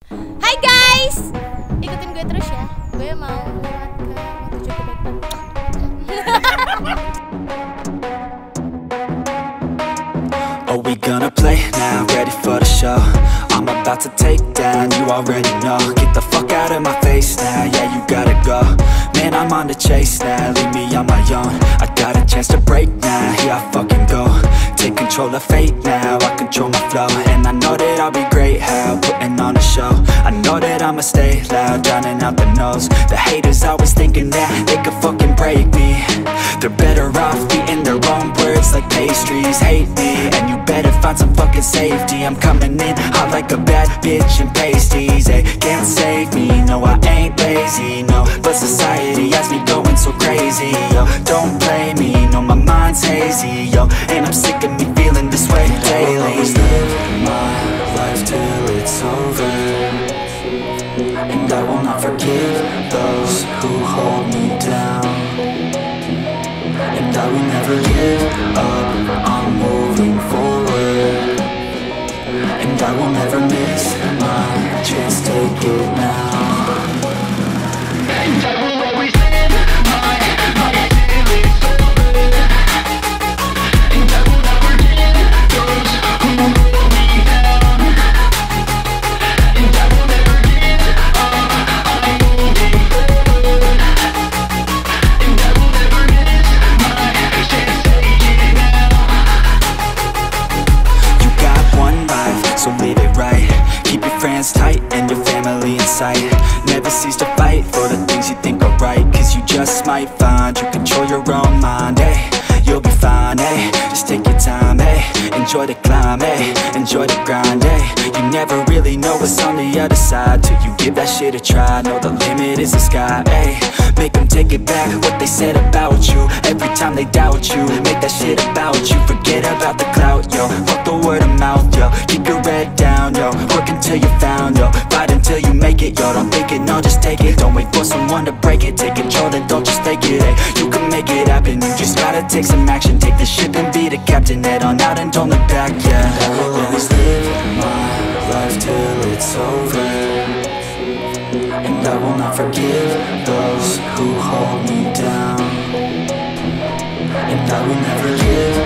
Hai guys, ikutin gue terus ya. Gue mau lewat ke Motojo Kebaikan. Oh, we gonna play now, ready for the show. I'm about to take down, you already know. Get the fuck out of my face now, yeah, you gotta go. Man, I'm on the chase now, leave me on my own. I got a chance to break now, here I fucking go. Take control of fate now, I control my flow. And I know that I'll be great, how, putting on a show. I know that I'ma stay loud, drowning out the noise. The haters always thinking that they could fucking break me. They're better off eating their own words like pastries. Hate me, and you better find some fucking safety. I'm coming in hot like a bad bitch in pasties. They can't save me, no I ain't lazy, no. But society has me going so crazy, yo. Don't blame me, no my mind's hazy, yo. And I'm sick of me feeling this way daily. I'll always live my life till it's over, and I will not forgive those who hold me down. And I will never give up, I'm moving forward. And I will never miss my chance, take it now. And I will always live my life till it's over, and I will never give those who hold me down. And I will never give up, I'm moving forward. And I will never miss my chance, take it now. You got one life, so live it right. Keep your friends tight and your family in sight. Never cease to fight for the things you think are right, cause you just might find you control your own mind, eh? You'll be fine, eh? Just take your time, eh? Enjoy the climb, eh? Enjoy the grind, eh? You never really know what's on the other side till you give that shit a try. Know the limit is the sky, eh? Make them take it back, what they said about you. Every time they doubt you, make that shit about you. Forget about the clout, yo. Fuck the word of mouth, yo. Keep your head down, yo. Work until you found, yo. Fight until you make it, yo. Don't think it, no, just take it. Don't wait for someone to break it. Take control and don't just fake it, eh? You can make it happen, you just gotta take some action. Take the ship and be the captain. Head on out and don't look back, yeah. I will always live my life till it's over, and I will not forgive those who hold me down. And I will never give